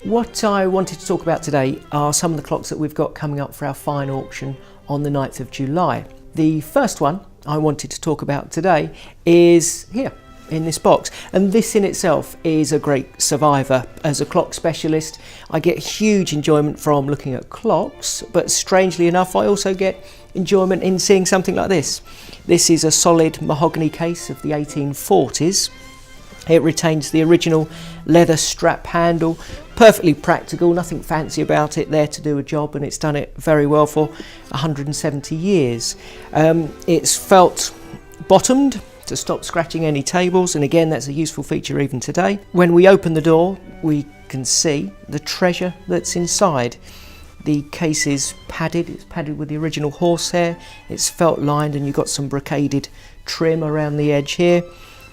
What I wanted to talk about today are some of the clocks that we've got coming up for our fine auction on the 9th of July. The first one I wanted to talk about today is here in this box, and this in itself is a great survivor. As a clock specialist, I get huge enjoyment from looking at clocks, but strangely enough I also get enjoyment in seeing something like this. This is a solid mahogany case of the 1840s. It retains the original leather strap handle, perfectly practical, nothing fancy about it, there to do a job, and it's done it very well for 170 years. It's felt bottomed to stop scratching any tables, and again that's a useful feature even today. When we open the door we can see the treasure that's inside. The case is padded, it's padded with the original horsehair, it's felt lined, and you've got some brocaded trim around the edge here,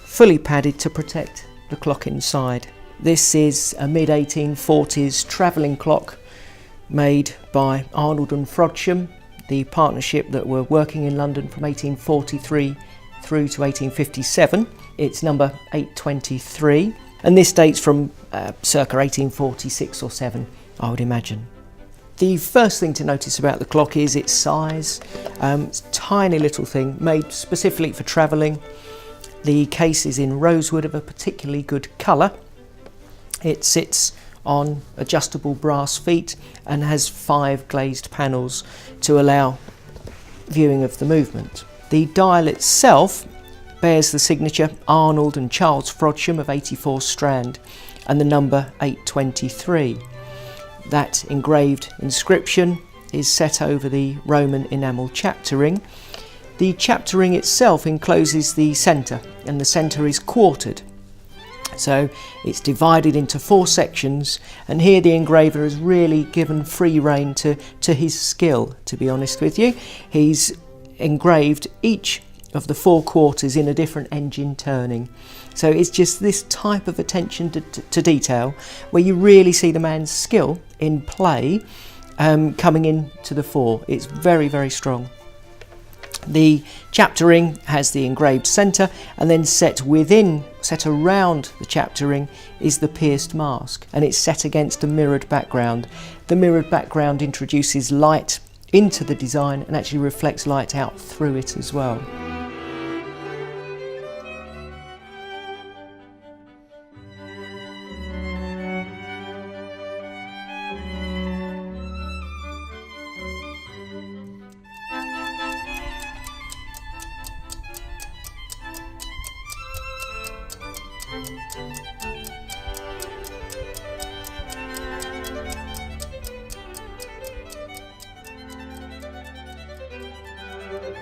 fully padded to protect the clock inside. This is a mid-1840s travelling clock made by Arnold and Frodsham, the partnership that were working in London from 1843 through to 1857. It's number 823, and this dates from circa 1846 or 7, I would imagine. The first thing to notice about the clock is its size. It's a tiny little thing made specifically for travelling. The case is in rosewood of a particularly good colour. It sits on adjustable brass feet and has 5 glazed panels to allow viewing of the movement. The dial itself bears the signature Arnold and Charles Frodsham of 84 Strand and the number 823. That engraved inscription is set over the Roman enamel chapter ring. The chapter ring itself encloses the centre, and the centre is quartered. So it's divided into 4 sections, and here the engraver has really given free rein to his skill, to be honest with you. He's engraved each of the 4 quarters in a different engine turning. So it's just this type of attention to detail where you really see the man's skill in play coming into the fore. It's very, very strong. The chapter ring has the engraved centre, and then set around the chapter ring is the pierced mask, and it's set against a mirrored background. The mirrored background introduces light into the design and actually reflects light out through it as well.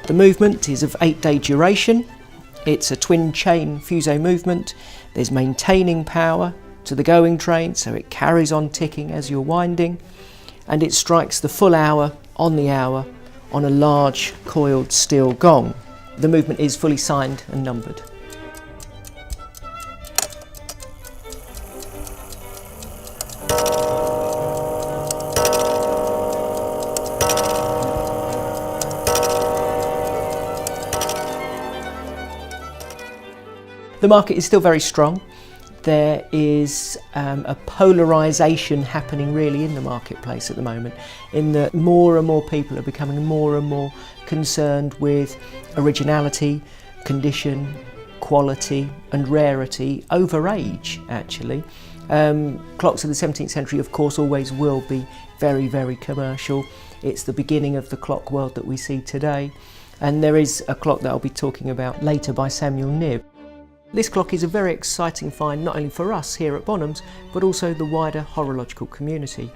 The movement is of 8-day duration. It's a twin chain fuseau movement. There's maintaining power to the going train, so it carries on ticking as you're winding, and it strikes the full hour on the hour on a large coiled steel gong. The movement is fully signed and numbered. The market is still very strong. There is a polarisation happening really in the marketplace at the moment, in that more and more people are becoming more and more concerned with originality, condition, quality and rarity over age, actually. Clocks of the 17th century, of course, always will be very, very commercial. It's the beginning of the clock world that we see today. And there is a clock that I'll be talking about later by Samuel Knibb. This clock is a very exciting find, not only for us here at Bonhams, but also the wider horological community.